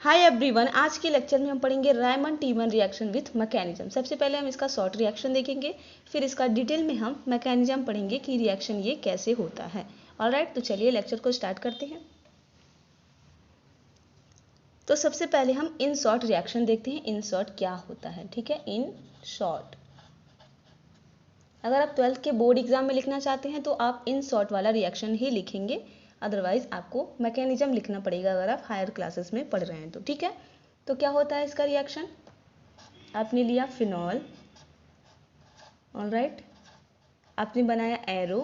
Hi everyone, आज के lecture में हम पढ़ेंगे रायमंड टीमन रिएक्शन विथ मैकेनिज्म। सबसे पहले हम इसका शॉर्ट रिएक्शन देखेंगे, फिर इसका डिटेल में हम मैकेनिज्म पढ़ेंगे कि रिएक्शन ये कैसे होता है। ऑलराइट, तो चलिए लेक्चर को स्टार्ट करते हैं। तो सबसे पहले हम इन शॉर्ट रिएक्शन देखते हैं। इन शॉर्ट क्या होता है, ठीक है। इन शॉर्ट, अगर आप 12th के बोर्ड एग्जाम में लिखना चाहते हैं तो आप इन शॉर्ट वाला रिएक्शन ही लिखेंगे, अदरवाइज आपको मैकेनिज्म लिखना पड़ेगा अगर आप हायर क्लासेस में पढ़ रहे हैं तो, ठीक है। तो क्या होता है इसका रिएक्शन, आपने लिया फिनॉल, ऑलराइट, आपने बनाया एरो,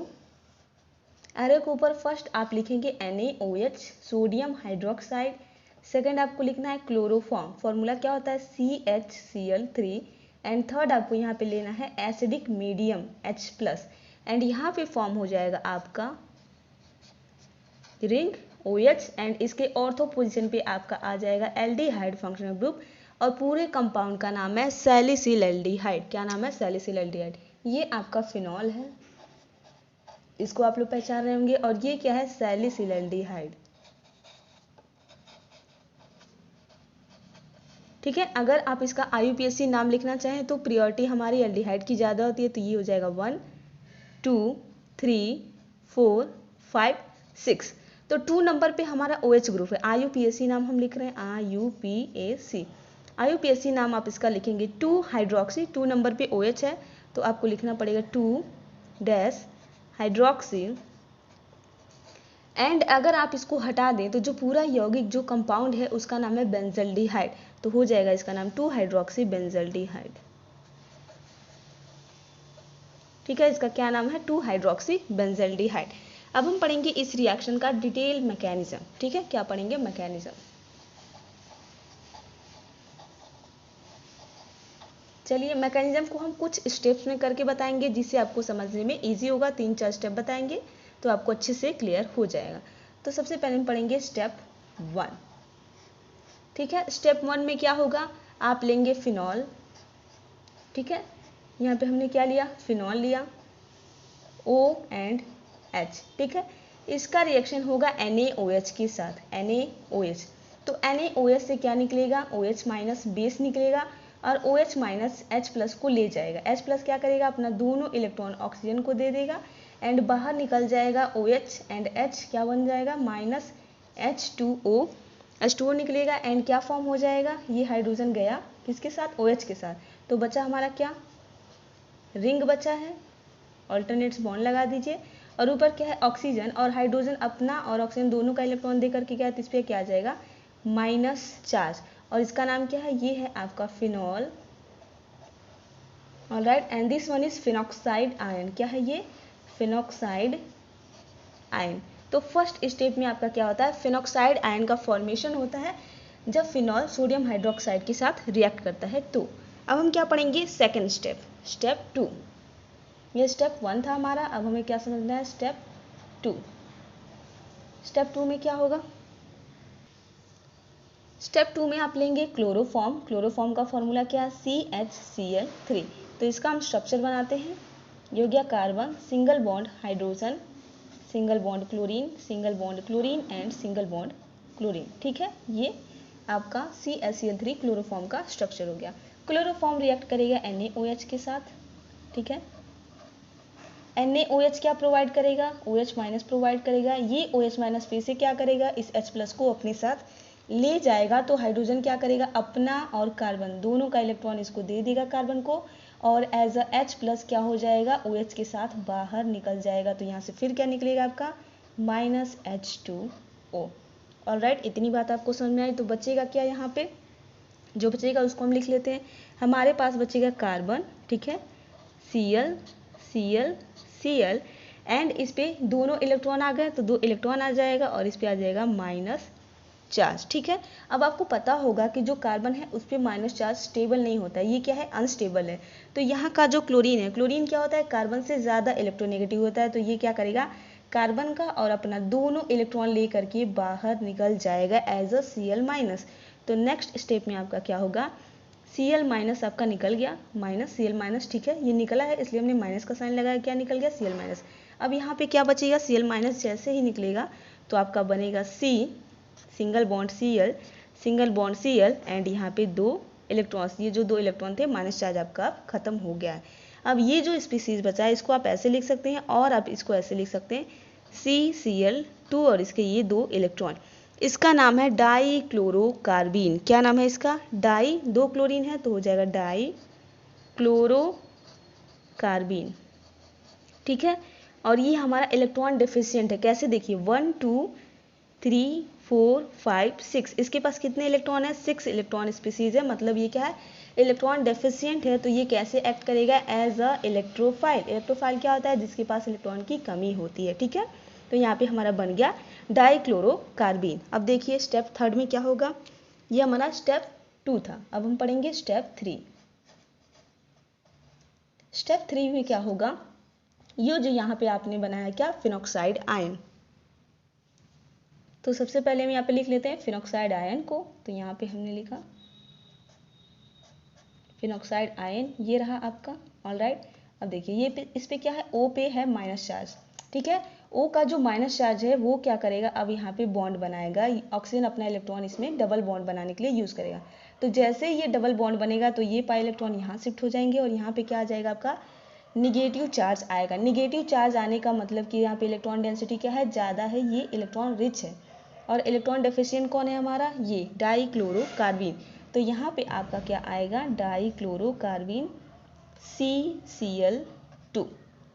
एरो के ऊपर फर्स्ट आप लिखेंगे NaOH, सोडियम हाइड्रोक्साइड। सेकंड आपको लिखना है क्लोरोफॉर्म, फॉर्मूला क्या होता है CHCl3। एंड थर्ड आपको यहाँ पे लेना है एसिडिक मीडियम H+, एंड यहाँ पे फॉर्म हो जाएगा आपका रिंग OH, एंड इसके ऑर्थो पोजीशन पे आपका आ जाएगा एल्डिहाइड फंक्शनल ग्रुप, और पूरे कंपाउंड का नाम है सैलिसिल एल्डिहाइड। क्या नाम है? Salicyl aldehyde. ये आपका फिनॉल है, इसको आप लोग पहचान रहे होंगे, और ये क्या है? सैलिसिल एल्डिहाइड, ठीक है। अगर आप इसका IUPAC नाम लिखना चाहें तो प्रियोरिटी हमारी एल्डिहाइड की ज़्यादा होती है, तो ये हो जाएगा 1 2 3 4 5 6। तो 2 नंबर पे हमारा OH ग्रुप है। IUPAC नाम हम लिख रहे हैं, IUPAC नाम आप इसका लिखेंगे 2 हाइड्रोक्सी। 2 नंबर पे OH है तो आपको लिखना पड़ेगा 2 डैश हाइड्रोक्सिल। एंड अगर आप इसको हटा दें तो जो पूरा यौगिक जो कंपाउंड है उसका नाम है बेंजल्डिहाइड, तो हो जाएगा इसका नाम 2 हाइड्रोक्सी बेंजल्डिहाइड, ठीक है। इसका क्या नाम है? 2 हाइड्रोक्सी बेंजल्डिहाइड। अब हम पढ़ेंगे इस रिएक्शन का डिटेल मैकेनिज्म, ठीक है। क्या पढ़ेंगे? मैकेनिज्म। चलिए, मैकेनिज्म को हम कुछ स्टेप्स में करके बताएंगे जिससे आपको समझने में इजी होगा। 3-4 स्टेप बताएंगे तो आपको अच्छे से क्लियर हो जाएगा। तो सबसे पहले हम पढ़ेंगे स्टेप 1, ठीक है। स्टेप 1 में क्या होगा, आप लेंगे फिनॉल, ठीक है। यहाँ पे हमने क्या लिया? फिनॉल लिया, O एंड H, ठीक है। इसका रिएक्शन होगा NaOH के साथ, NaOH। तो NaOH से क्या निकलेगा? OH माइनस बेस निकलेगा, और OH माइनस H+ को ले जाएगा। H+ क्या करेगा? अपना दोनों इलेक्ट्रॉन ऑक्सीजन को दे देगा, एंड बाहर निकल जाएगा OH, एंड H क्या बन जाएगा? माइनस H2O, H2O निकलेगा, एंड क्या फॉर्म हो जाएगा? ये हाइड्रोजन गया किसके साथ? OH के साथ। तो बचा हमारा क्या? रिंग बचा है, ऑल्टरनेट्स बॉन्ड लगा दीजिए, और ऊपर क्या है? ऑक्सीजन, और हाइड्रोजन अपना और ऑक्सीजन दोनों का इलेक्ट्रॉन दे करके क्या है? इस पर क्या आ जाएगा? माइनस चार्ज, और इसका नाम क्या है? ये है आपका phenol, alright. And this one is phenoxide ion. क्या है ये? Phenoxide ion. तो फर्स्ट स्टेप में आपका क्या होता है? फिनॉक्साइड आयन का फॉर्मेशन होता है जब फिनॉल सोडियम हाइड्रोक्साइड के साथ रिएक्ट करता है। तो अब हम क्या पढ़ेंगे? Second step, step 2। ये स्टेप 1 था हमारा, अब हमें क्या समझना है? स्टेप 2। स्टेप 2 में क्या होगा? स्टेप 2 में आप लेंगे क्लोरोफॉर्म। क्लोरोफॉर्म का फॉर्मूला क्या है? CHCl3। तो इसका हम स्ट्रक्चर बनाते हैं। ये हो गया carbon, single bond hydrogen, single bond chlorine, single bond chlorine, and single bond chlorine, ठीक है। ये आपका CHCl3 क्लोरोफॉर्म का स्ट्रक्चर हो गया। क्लोरोफॉर्म रिएक्ट करेगा NaOH के साथ, ठीक है। NaOH क्या प्रोवाइड करेगा? OH माइनस प्रोवाइड करेगा। ये OH माइनस फिर से क्या करेगा? इस H+ को अपने साथ ले जाएगा, तो हाइड्रोजन क्या करेगा? अपना और कार्बन दोनों का इलेक्ट्रॉन इसको दे देगा कार्बन को, और एज अ H+ क्या हो जाएगा? OH के साथ बाहर निकल जाएगा। तो यहाँ से फिर क्या निकलेगा आपका? Minus H2O, alright. इतनी बात आपको समझ में आई। तो बचेगा क्या यहाँ पे? जो बचेगा उसको हम लिख लेते हैं। हमारे पास बचेगा कार्बन, ठीक है, Cl Cl Cl, एंड इस पे दोनों इलेक्ट्रॉन आ गए तो 2 इलेक्ट्रॉन आ जाएगा, और इस पे आ जाएगा माइनस चार्ज, ठीक है। अब आपको पता होगा कि जो कार्बन है उस पर माइनस चार्ज स्टेबल नहीं होता है, ये क्या है? अनस्टेबल है। तो यहाँ का जो क्लोरीन है, क्लोरीन क्या होता है? कार्बन से ज़्यादा इलेक्ट्रोनेगेटिव होता है। तो ये क्या करेगा? कार्बन का और अपना दोनों इलेक्ट्रॉन ले करके बाहर निकल जाएगा एज अ Cl-। तो नेक्स्ट स्टेप में आपका क्या होगा? Cl- आपका निकल गया, माइनस Cl-, ठीक है। ये निकला है इसलिए हमने माइनस का साइन लगाया। क्या निकल गया? Cl-। अब यहाँ पे क्या बचेगा? Cl- जैसे ही निकलेगा तो आपका बनेगा C, single bond Cl, single bond Cl and यहाँ पे 2 इलेक्ट्रॉन्स, ये जो 2 इलेक्ट्रॉन थे माइनस चार्ज आपका खत्म हो गया है। अब ये जो स्पीसीज बचा है इसको आप ऐसे लिख सकते हैं और आप इसको ऐसे लिख सकते हैं CCl2 और इसके ये 2 इलेक्ट्रॉन। इसका नाम है डाइक्लोरोकार्बीन। क्या नाम है इसका? डाई, 2 क्लोरीन है तो हो जाएगा डाइक्लोरोकार्बीन। ठीक है, और ये हमारा इलेक्ट्रॉन डेफिशिएंट है। कैसे देखिए 1 2 3 4 5 6, इसके पास कितने इलेक्ट्रॉन है? 6 इलेक्ट्रॉन स्पीसीज है, मतलब ये क्या है? इलेक्ट्रॉन डेफिशिएंट है। तो ये कैसे एक्ट करेगा? As a electrophile. इलेक्ट्रोफाइल क्या होता है? जिसके पास इलेक्ट्रॉन की कमी होती है। ठीक है, तो यहाँ पे हमारा बन गया डाइक्लोरोकार्बीन। अब देखिए स्टेप 3 में क्या होगा? ये हमारा स्टेप 2 था, अब हम पढ़ेंगे स्टेप 3। स्टेप 3 में क्या होगा? ये जो यहाँ पे आपने बनाया क्या? Phenoxide ion. तो सबसे पहले हम यहाँ पे लिख लेते हैं फिनॉक्साइड आयन को। तो यहाँ पे हमने लिखा फिनॉक्साइड आयन, ये रहा आपका। ऑलराइट, अब देखिए ये इस पे क्या है? O पे है माइनस चार्ज। ठीक है, O का जो माइनस चार्ज है वो क्या करेगा? अब यहाँ पे बॉन्ड बनाएगा। ऑक्सीजन अपना इलेक्ट्रॉन इसमें डबल बॉन्ड बनाने के लिए यूज करेगा। तो जैसे ये डबल बॉन्ड बनेगा तो ये पाई इलेक्ट्रॉन यहाँ शिफ्ट हो जाएंगे और यहाँ पे क्या आ जाएगा? आपका निगेटिव चार्ज आएगा। निगेटिव चार्ज आने का मतलब कि यहाँ पे इलेक्ट्रॉन डेंसिटी क्या है? ज़्यादा है, ये इलेक्ट्रॉन रिच है। और इलेक्ट्रॉन डेफिशिएंट कौन है हमारा? ये डाइक्लोरोकार्बीन। तो यहाँ पे आपका क्या आएगा? डाइक्लोरोकार्बीन CCl2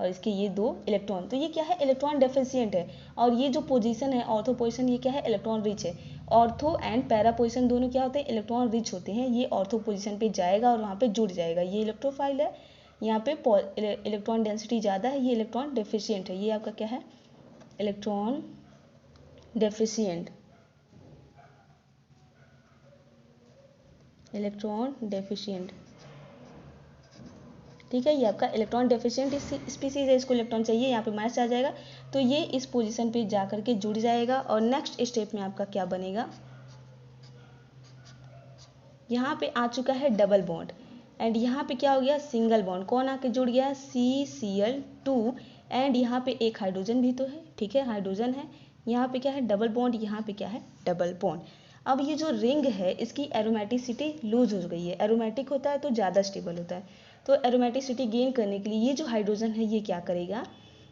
और इसके ये 2 इलेक्ट्रॉन। तो ये क्या है? इलेक्ट्रॉन डेफिशिएंट है। और ये जो पोजीशन है ऑर्थो पोजीशन, ये क्या है? इलेक्ट्रॉन रिच है। ऑर्थो एंड पैरा पोजीशन दोनों क्या होते हैं? इलेक्ट्रॉन रिच होते हैं। ये ऑर्थो पोजीशन पे जाएगा और वहाँ पे जुड़ जाएगा। ये इलेक्ट्रोफाइल है, यहाँ पे इलेक्ट्रॉन डेंसिटी ज़्यादा है, ये इलेक्ट्रॉन डेफिशिएंट है। ये आपका क्या है? Electron deficient, electron deficient. ठीक है, ये आपका इलेक्ट्रॉन डेफिशिएंट स्पीसीज है, इसको इलेक्ट्रॉन चाहिए, यहाँ पे माइनस आ जाएगा तो ये इस पोजीशन पे जा करके जुड़ जाएगा। और नेक्स्ट स्टेप में आपका क्या बनेगा? यहाँ पे आ चुका है डबल बॉन्ड एंड यहाँ पे क्या हो गया? Single bond. कौन आके जुड़ गया? CCl2 एंड यहाँ पे एक हाइड्रोजन भी तो है। ठीक है, हाइड्रोजन है। यहाँ पे क्या है? Double bond. यहाँ पे क्या है? Double bond. अब ये जो रिंग है इसकी एरोमेटिसिटी लूज हो गई है। एरोमेटिक होता है तो ज़्यादा स्टेबल होता है। तो एरोमेटिसिटी गेन करने के लिए ये जो हाइड्रोजन है ये क्या करेगा?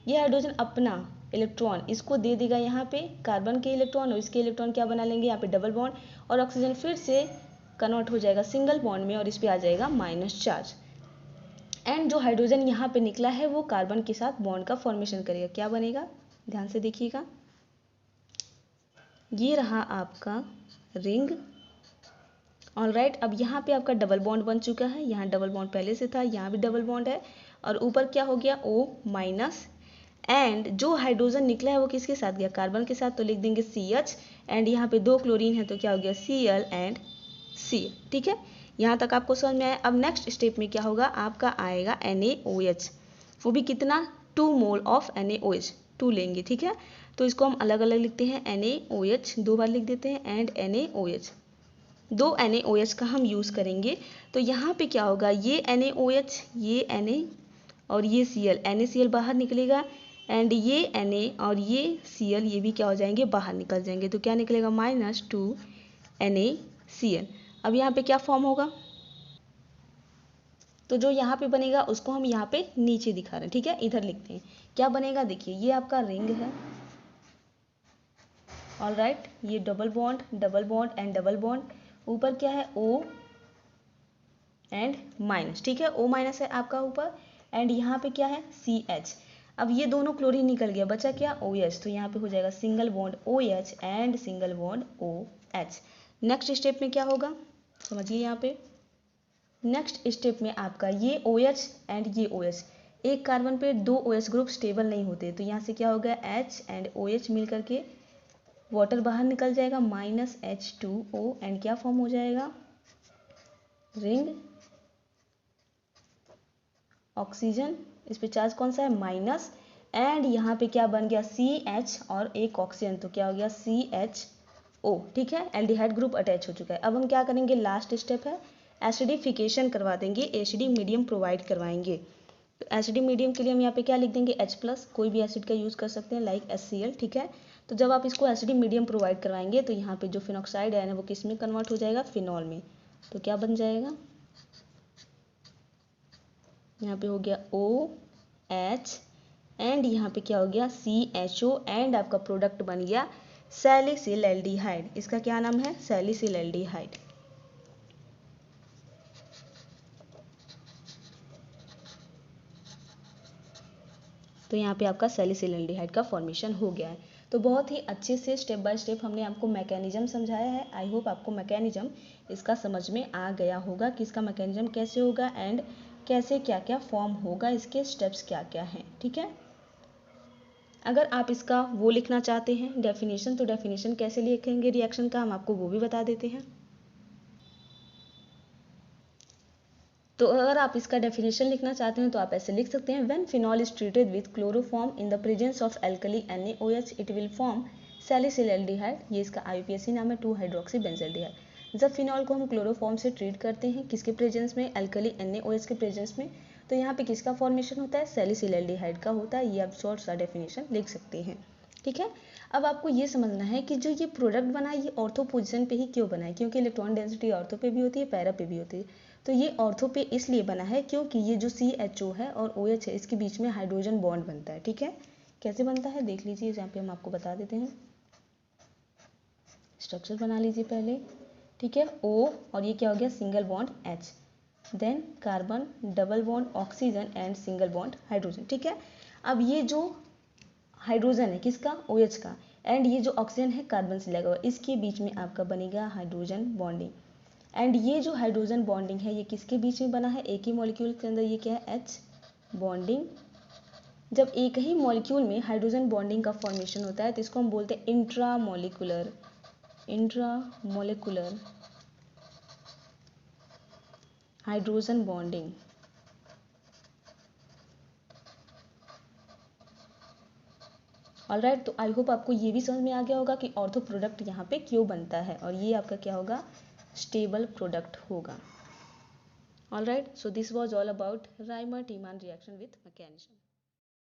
ये हाइड्रोजन अपना इलेक्ट्रॉन इसको दे देगा यहाँ पे कार्बन के इलेक्ट्रॉन, और इसके इलेक्ट्रॉन क्या बना लेंगे? यहाँ पे डबल बॉन्ड, और ऑक्सीजन फिर से कन्वर्ट हो जाएगा सिंगल बॉन्ड में और इस पे आ जाएगा माइनस चार्ज। एंड जो हाइड्रोजन यहाँ पे निकला है वो कार्बन के साथ बॉन्ड का फॉर्मेशन करेगा। क्या बनेगा? ध्यान से देखिएगा, ये रहा आपका रिंग। ऑलराइट, अब यहाँ पे आपका डबल बॉन्ड बन चुका है। यहाँ डबल बॉन्ड पहले से था, यहाँ भी डबल बॉन्ड है और ऊपर क्या हो गया? O minus. एंड जो हाइड्रोजन निकला है वो किसके साथ गया? कार्बन के साथ, तो लिख देंगे CH। एंड यहाँ पे 2 क्लोरीन है तो क्या हो गया? Cl and Cl। ठीक है, यहाँ तक आपको समझ में आया। अब नेक्स्ट स्टेप में क्या होगा? आपका आएगा NaOH, वो भी कितना? 2 मोल ऑफ NaOH, 2 लेंगे। ठीक है, तो इसको हम अलग अलग लिखते हैं। NaOH 2 बार लिख देते हैं एंड NaOH, 2 NaOH का हम यूज़ करेंगे। तो यहाँ पे क्या होगा? ये NaOH, ये Na और ये Cl, NaCl बाहर निकलेगा एंड ये Na और ये Cl ये भी क्या हो जाएंगे? बाहर निकल जाएंगे। तो क्या निकलेगा? -2 NaCl। अब यहाँ पे क्या फॉर्म होगा? तो जो यहाँ पे बनेगा उसको हम यहाँ पे नीचे दिखा रहे हैं। ठीक है, इधर लिखते हैं क्या बनेगा। देखिए ये आपका रिंग है। ऑलराइट, ये double bond and double bond. ऊपर क्या है? O and minus. ठीक है, O माइनस है आपका ऊपर एंड यहाँ पे क्या है? CH। अब ये दोनों क्लोरीन निकल गया, बचा क्या? OH। तो यहाँ पे हो जाएगा single bond OH and single bond OH। Next step में क्या होगा समझिए। यहाँ पे नेक्स्ट स्टेप में आपका ये OH एंड ये OH, एक कार्बन पे 2 OH ग्रुप स्टेबल नहीं होते, तो यहाँ से क्या होगा? H एंड OH मिल करके वाटर बाहर निकल जाएगा, -H2O एंड क्या फॉर्म हो जाएगा? Ring oxygen. इस पे चार्ज कौन सा है? माइनस। एंड यहाँ पे क्या बन गया? CH और एक ऑक्सीजन, तो क्या हो गया? CHO। ठीक है, एल्डिहाइड ग्रुप अटैच हो चुका है। अब हम क्या करेंगे? लास्ट स्टेप है एसिडिफिकेशन करवा देंगे, एसिडिक मीडियम प्रोवाइड करवाएंगे। तो एसिडिक मीडियम के लिए हम यहाँ पे क्या लिख देंगे? H+, कोई भी एसिड का यूज़ कर सकते हैं लाइक HCl। ठीक है, तो जब आप इसको एसिडिक मीडियम प्रोवाइड करवाएंगे तो यहाँ पे जो फिनॉक्साइड आयन है वो किस में कन्वर्ट हो जाएगा, फिनॉल में। तो क्या बन जाएगा, यहाँ पे हो गया OH एंड यहाँ पे क्या हो गया CHO एंड आपका प्रोडक्ट बन गया सैलिसिलएल्डिहाइड। इसका क्या नाम है, सैलिसिलएल्डिहाइड। तो यहाँ पे आपका सैलिसिलएल्डिहाइड का फॉर्मेशन हो गया है। तो बहुत ही अच्छे से स्टेप बाय स्टेप हमने आपको मैकेनिज्म समझाया है। आई होप आपको मैकेनिज्म इसका समझ में आ गया होगा कि इसका मैकेनिज्म कैसे होगा एंड कैसे क्या क्या फॉर्म होगा, इसके स्टेप्स क्या क्या हैं। ठीक है, अगर आप इसका वो लिखना चाहते हैं डेफिनेशन, तो डेफिनेशन कैसे लिखेंगे रिएक्शन का, हम आपको वो भी बता देते हैं। तो अगर आप इसका डेफिनेशन लिखना चाहते हैं तो आप ऐसे लिख सकते हैं, when phenol is treated with chloroform in the presence of alkali NaOH it will form salicylaldehyde. ये इसका IUPAC नाम है, 2-हाइड्रोक्सीबेंजल्डिहाइड। जब फिनॉल को हम क्लोरोफॉर्म से ट्रीट करते हैं किसके प्रेजेंस में, एल्कली NaOH के प्रेजेंस में, तो यहाँ पे किसका फॉर्मेशन होता है, सैलिसिलएल्डिहाइड का होता है। ये आप शॉर्ट सा डेफिनेशन लिख सकते हैं। ठीक है, अब आपको ये समझना है कि जो ये प्रोडक्ट बना है ये ऑर्थो पोजीशन पे ही क्यों बना है, क्योंकि इलेक्ट्रॉन डेंसिटी ऑर्थो पे भी होती है, पैरा पे भी होती है। तो ये ऑर्थो पे इसलिए बना है क्योंकि ये जो CHO है और OH है इसके बीच में हाइड्रोजन बॉन्ड बनता है। ठीक है, कैसे बनता है देख लीजिए, जहाँ पे हम आपको बता देते हैं। स्ट्रक्चर बना लीजिए पहले। ठीक है, O और ये क्या हो गया, single bond H, then carbon, double bond oxygen and single bond hydrogen. ठीक है, अब ये जो हाइड्रोजन है किसका, OH का, एंड ये जो ऑक्सीजन है कार्बन से लगा हुआ, इसके बीच में आपका बनेगा हाइड्रोजन बॉन्डिंग। एंड ये जो हाइड्रोजन बॉन्डिंग है ये किसके बीच में बना है, एक ही मॉलिक्यूल के अंदर, ये क्या है H बॉन्डिंग। जब एक ही मॉलिक्यूल में हाइड्रोजन बॉन्डिंग का फॉर्मेशन होता है तो इसको हम बोलते हैं इंट्रामोलिकुलर हाइड्रोजन बॉन्डिंग। ऑलराइट, तो आई होप आपको ये भी समझ में आ गया होगा कि ऑर्थो प्रोडक्ट यहाँ पे क्यों बनता है, और ये आपका क्या होगा, स्टेबल प्रोडक्ट होगा। Alright, so this was all about Reimer Tiemann reaction with mechanism.